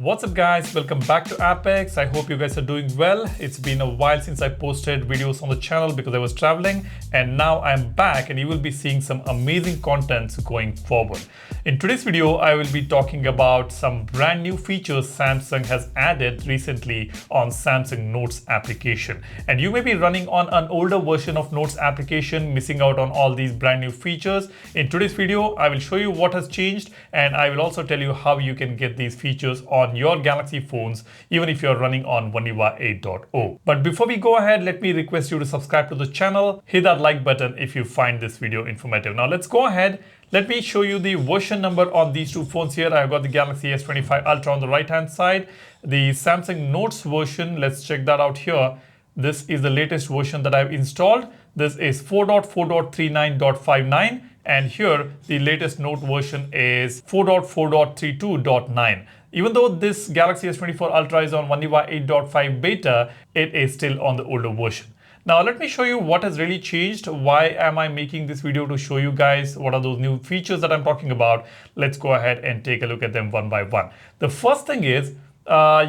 What's up guys, welcome back to Apex. I hope you guys are doing well. It's been a while since I posted videos on the channel because I was traveling, and now I'm back and you will be seeing some amazing contents going forward. In today's video, I will be talking about some brand new features Samsung has added recently on Samsung Notes application. And you may be running on an older version of Notes application, missing out on all these brand new features. In today's video, I will show you what has changed, and I will also tell you how you can get these features on your Galaxy phones, even if you're running on One UI 8.0. But before we go ahead, let me request you to subscribe to the channel, hit that like button if you find this video informative. Now let's go ahead. Let me show you the version number on these two phones here. I've got the Galaxy S25 Ultra on the right hand side, the Samsung Notes version. Let's check that out here. This is the latest version that I've installed. This is 4.4.39.59. And here, the latest Note version is 4.4.32.9. Even though this Galaxy S24 Ultra is on One UI 8.5 beta, it is still on the older version. Now, let me show you what has really changed. Why am I making this video? To show you guys what are those new features that I'm talking about. Let's go ahead and take a look at them one by one. The first thing is,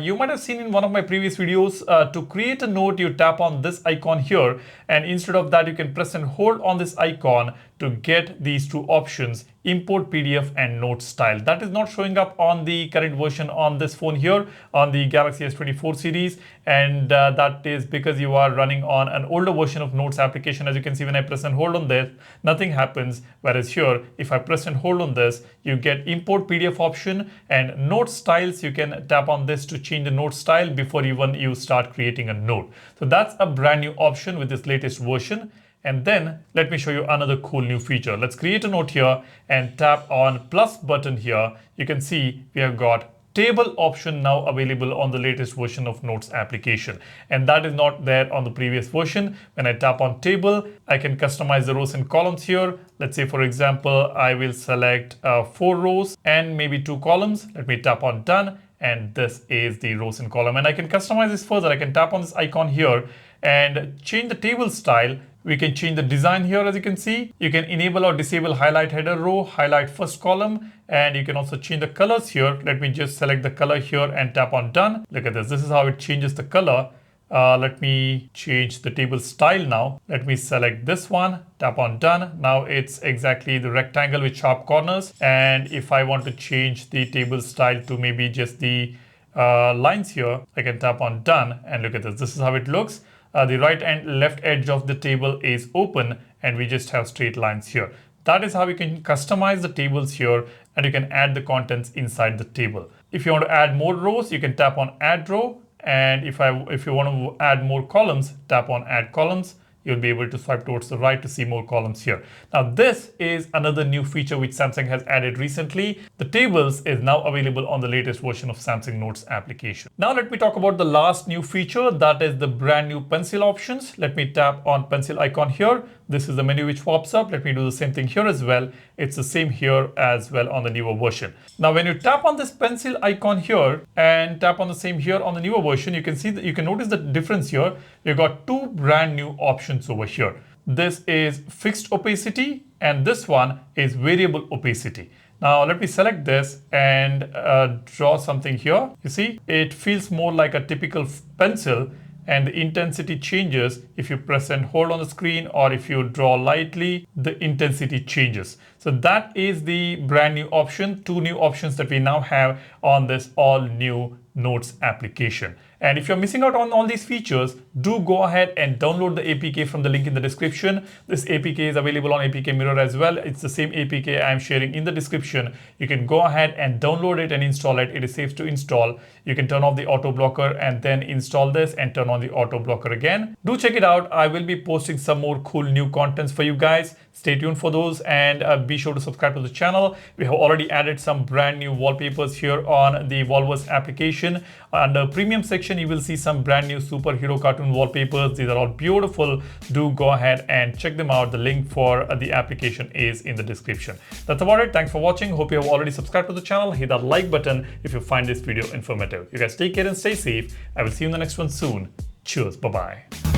you might have seen in one of my previous videos, to create a note, you tap on this icon here, and instead of that, you can press and hold on this icon to get these two options, import PDF and note style. That is not showing up on the current version on this phone here, on the Galaxy S24 series, and that is because you are running on an older version of Notes application. As you can see, when I press and hold on this, nothing happens, whereas here, if I press and hold on this, you get import PDF option and note styles. You can tap on this to change the note style before even you start creating a note. So that's a brand new option with this latest version. And then let me show you another cool new feature. Let's create a note here and tap on plus button here. You can see we have got table option now available on the latest version of Notes application. And that is not there on the previous version. When I tap on table, I can customize the rows and columns here. Let's say, for example, I will select 4 rows and maybe 2 columns. Let me tap on done. And this is the rows and column. And I can customize this further. I can tap on this icon here and change the table style. We can change the design here. As you can see, you can enable or disable highlight header row, highlight first column, and you can also change the colors here. Let me just select the color here and tap on done. Look at this. This is how it changes the color. Let me change the table style now. Let me select this one, tap on done. Now it's exactly the rectangle with sharp corners. And if I want to change the table style to maybe just the lines here, I can tap on done, and look at this. This is how it looks. The right and left edge of the table is open and we just have straight lines here. That is how you can customize the tables here, and you can add the contents inside the table. If you want to add more rows, you can tap on add row. And if you want to add more columns, tap on add columns. You'll be able to swipe towards the right to see more columns here. Now, this is another new feature which Samsung has added recently. The tables is now available on the latest version of Samsung Notes application. Now, let me talk about the last new feature, that is the brand new pencil options. Let me tap on pencil icon here. This is the menu which pops up. Let me do the same thing here as well. It's the same here as well on the newer version. Now, when you tap on this pencil icon here and tap on the same here on the newer version, you can see that you can notice the difference here. You've got two brand new options over here. This is fixed opacity and this one is variable opacity. Now let me select this and draw something here. You see, it feels more like a typical pencil, and the intensity changes if you press and hold on the screen, or if you draw lightly, the intensity changes. So that is the brand new option, two new options that we now have on this all new Notes application. And if you're missing out on all these features, do go ahead and download the APK from the link in the description. This APK is available on APK Mirror as well. It's the same APK I'm sharing in the description. You can go ahead and download it and install it. It is safe to install. You can turn off the auto blocker and then install this and turn on the auto blocker again. Do check it out. I will be posting some more cool new contents for you guys. Stay tuned for those, and be sure to subscribe to the channel. We have already added some brand new wallpapers here on the Volvo's application. Under premium section, you will see some brand new superhero cartoon wallpapers. These are all beautiful. Do go ahead and check them out. The link for the application is in the description. That's about it. Thanks for watching. Hope you have already subscribed to the channel. Hit that like button if you find this video informative. You guys take care and stay safe. I will see you in the next one soon. Cheers. Bye-bye.